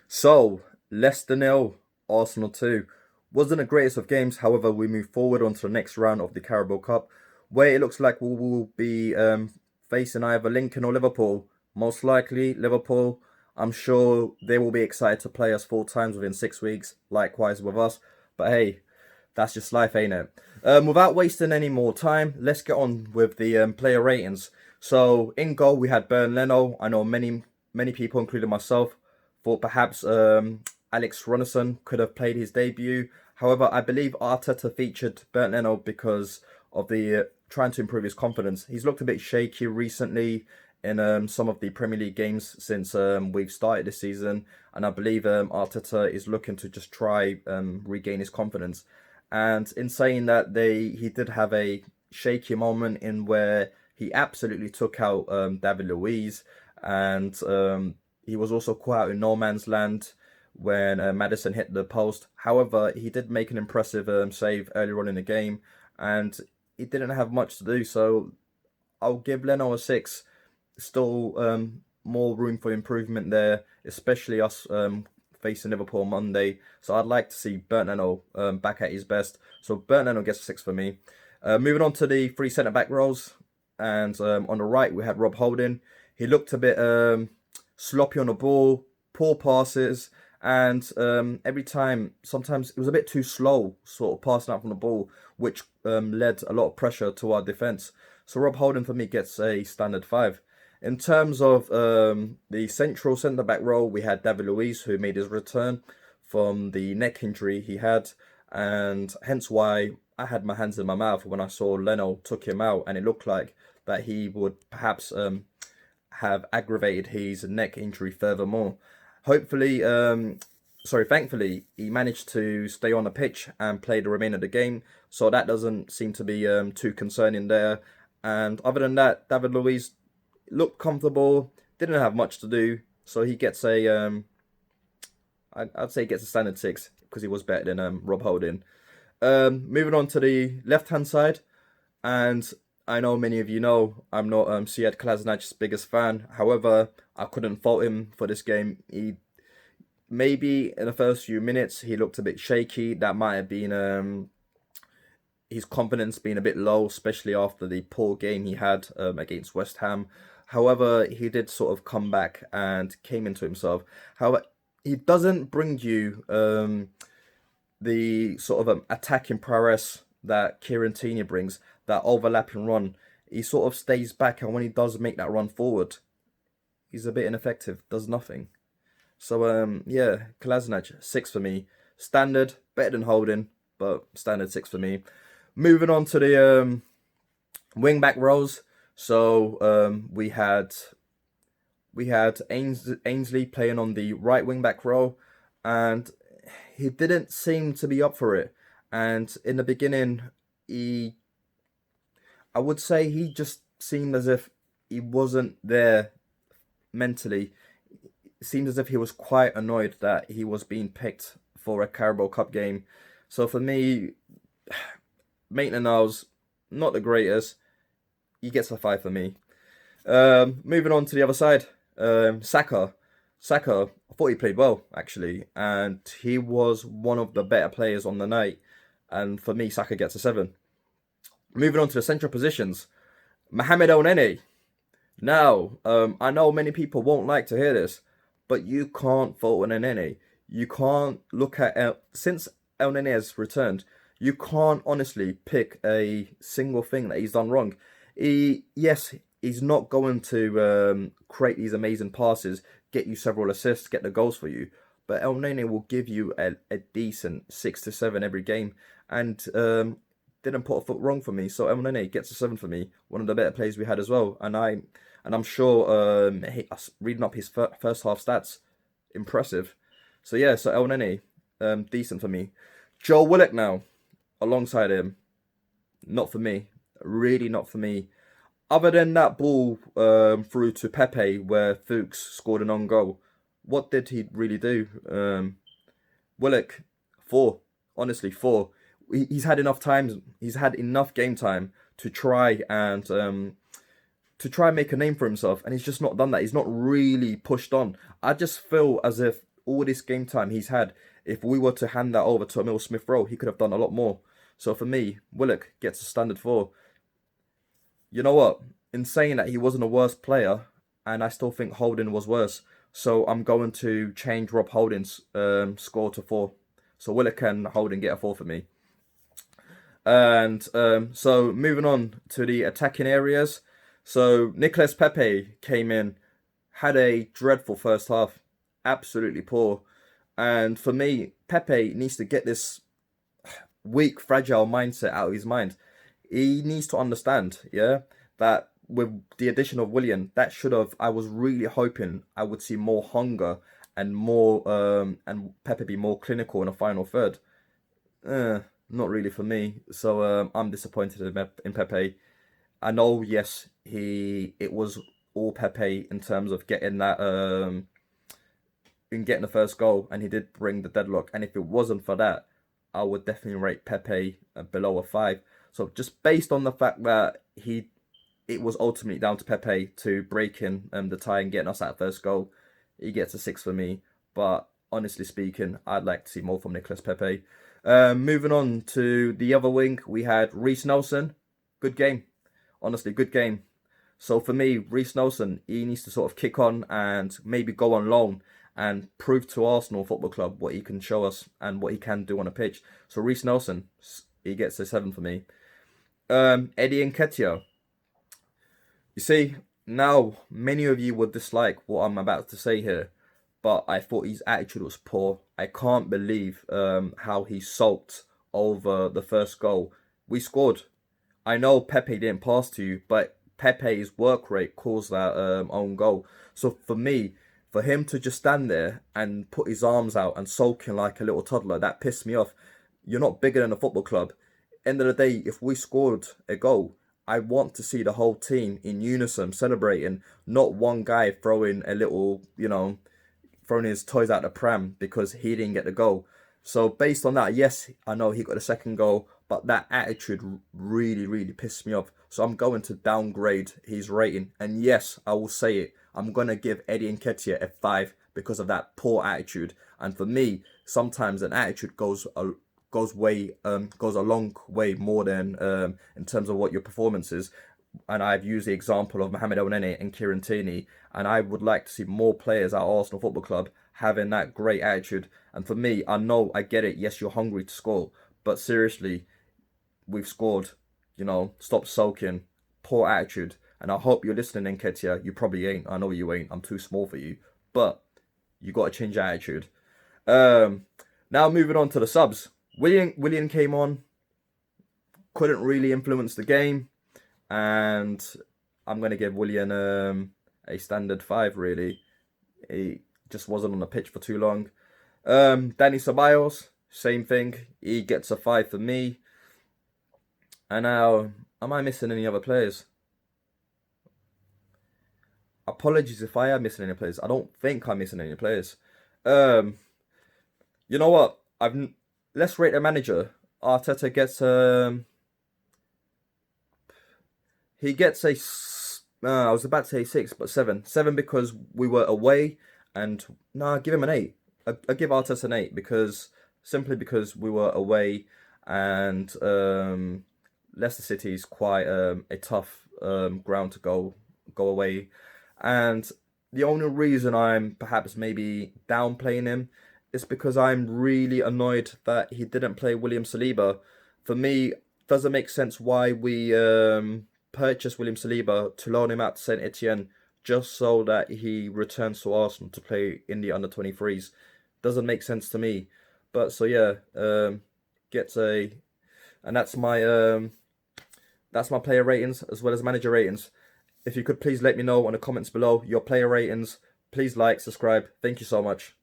So, Leicester nil, Arsenal 2. Wasn't the greatest of games, however, we move forward onto the next round of the Carabao Cup, where it looks like we will be facing either Lincoln or Liverpool. Most likely, Liverpool. I'm sure they will be excited to play us 4 times within 6 weeks, likewise with us. But hey, that's just life, ain't it? Without wasting any more time, let's get on with the player ratings. So in goal we had Bernd Leno. I know many people, including myself, thought perhaps Alex Runnison could have played his debut. However, I believe Arteta featured Bernd Leno because of the trying to improve his confidence. He's looked a bit shaky recently in some of the Premier League games since we've started this season, and I believe Arteta is looking to just try regain his confidence. And in saying that, he did have a shaky moment in where he absolutely took out David Luiz, and he was also caught out in no man's land when Madison hit the post. However, he did make an impressive save earlier on in the game, and he didn't have much to do. So I'll give Leno a 6. Still more room for improvement there, especially us facing Liverpool on Monday. So I'd like to see Bernd Leno back at his best. So Bernd Leno gets a 6 for me. Moving on to the three centre-back roles. And on the right, we had Rob Holding. He looked a bit sloppy on the ball, poor passes, and every time, sometimes it was a bit too slow, sort of passing out from the ball, which led a lot of pressure to our defence. So Rob Holding for me gets a standard 5. In terms of the central centre-back role, we had David Luiz, who made his return from the neck injury he had, and hence why I had my hands in my mouth when I saw Leno took him out, and it looked like that he would perhaps have aggravated his neck injury furthermore. Hopefully, thankfully, he managed to stay on the pitch and play the remainder of the game, so that doesn't seem to be too concerning there. And other than that, David Luiz looked comfortable, didn't have much to do, so he gets a I'd say he gets a standard 6 because he was better than Rob Holding. Moving on to the left hand side, and I know many of you know I'm not Sead Kolasinac' biggest fan. However, I couldn't fault him for this game. He maybe in the first few minutes he looked a bit shaky. That might have been his confidence being a bit low, especially after the poor game he had against West Ham. However, he did sort of come back and came into himself. However, he doesn't bring you the sort of attacking prowess that Kieran Tierney brings, that overlapping run. He sort of stays back, and when he does make that run forward, he's a bit ineffective, does nothing. So, yeah, Kolasinac, 6 for me. Standard, better than Holding, but standard 6 for me. Moving on to the wing back roles. So we had Ainsley playing on the right wing back role, and he didn't seem to be up for it. And in the beginning, I would say he just seemed as if he wasn't there mentally. It seemed as if he was quite annoyed that he was being picked for a Carabao Cup game. So for me, Maitland-Niles, not the greatest. He gets a 5 for me. Moving on to the other side, Saka. Saka, I thought he played well, actually, and he was one of the better players on the night. And for me, Saka gets a 7. Moving on to the central positions, Mohamed El-Neni. Now, I know many people won't like to hear this, but you can't fault El-Neni. You can't look at since El-Neni has returned, you can't honestly pick a single thing that he's done wrong. Yes, he's not going to create these amazing passes, get you several assists, get the goals for you. But El-Neni will give you a decent 6 to 7 every game, and didn't put a foot wrong for me. So El-Neni gets a 7 for me. One of the better plays we had as well, and I'm sure reading up his first half stats, impressive. So yeah, so El-Neni, decent for me. Joe Willock now, alongside him, not for me. Really not for me. Other than that ball through to Pepe where Fuchs scored an own goal, what did he really do? Willock, 4. Honestly, 4. He's had enough time. He's had enough game time to try and make a name for himself, and he's just not done that. He's not really pushed on. I just feel as if all this game time he's had, if we were to hand that over to Emil Smith-Rowe, he could have done a lot more. So for me, Willock gets a standard 4. You know what? In saying that, he wasn't a worse player, and I still think Holding was worse. So I'm going to change Rob Holding's score to 4. So Willock and Holding get a 4 for me. And so moving on to the attacking areas. So Nicolas Pepe came in, had a dreadful first half, absolutely poor. And for me, Pepe needs to get this weak, fragile mindset out of his mind. He needs to understand, that with the addition of Willian, that should have. I was really hoping I would see more hunger and more, and Pepe be more clinical in the final third. Not really for me. So I'm disappointed in Pepe. I know, yes, it was all Pepe in terms of getting that in getting the first goal, and he did bring the deadlock. And if it wasn't for that, I would definitely rate Pepe below a 5. So just based on the fact that it was ultimately down to Pepe to break in the tie and getting us that first goal, he gets a 6 for me. But honestly speaking, I'd like to see more from Nicolas Pepe. Moving on to the other wing, we had Reiss Nelson. Good game. Honestly, good game. So for me, Reiss Nelson, he needs to sort of kick on and maybe go on loan and prove to Arsenal Football Club what he can show us and what he can do on a pitch. So Reiss Nelson, he gets a 7 for me. Eddie Nketiah. You see, now many of you would dislike what I'm about to say here, but I thought his attitude was poor. I can't believe how he sulked over the first goal. We scored. I know Pepe didn't pass to you, but Pepe's work rate caused that own goal. So for me, for him to just stand there and put his arms out and sulking like a little toddler, that pissed me off. You're not bigger than a football club. End of the day, if we scored a goal, I want to see the whole team in unison celebrating, not one guy throwing a little, throwing his toys out the pram because he didn't get the goal. So based on that, yes, I know he got the second goal, but that attitude really, really pissed me off. So I'm going to downgrade his rating. And yes, I will say it. I'm going to give Eddie Nketiah a 5 because of that poor attitude. And for me, sometimes an attitude goes a long way more than in terms of what your performance is. And I've used the example of Mohamed El Nene and Kieran Tierney, and I would like to see more players at Arsenal Football Club having that great attitude. And for me, I know, I get it, yes, you're hungry to score, but seriously, we've scored, stop sulking, poor attitude. And I hope you're listening, Nketiah. You probably ain't. I know you ain't. I'm too small for you. But you got to change your attitude. Now moving on to the subs. Willian came on, couldn't really influence the game, and I'm going to give Willian a standard 5, really. He just wasn't on the pitch for too long. Danny Ceballos, same thing. He gets a 5 for me. And now, am I missing any other players? Apologies if I am missing any players. I don't think I'm missing any players. You know what? Let's rate the manager. Arteta gets he gets a I was about to say 6, but 7. 7 because we were away, and no, give him an 8. I give Arteta an 8 simply because we were away, and Leicester City is quite a tough ground to go away, and the only reason I'm perhaps maybe downplaying him is because I'm really annoyed that he didn't play William Saliba. For me, doesn't make sense why we purchased William Saliba to loan him out to Saint Etienne just so that he returns to Arsenal to play in the under-23s. Doesn't make sense to me. But so yeah, gets a, and that's my player ratings as well as manager ratings. If you could please let me know in the comments below your player ratings. Please like, subscribe. Thank you so much.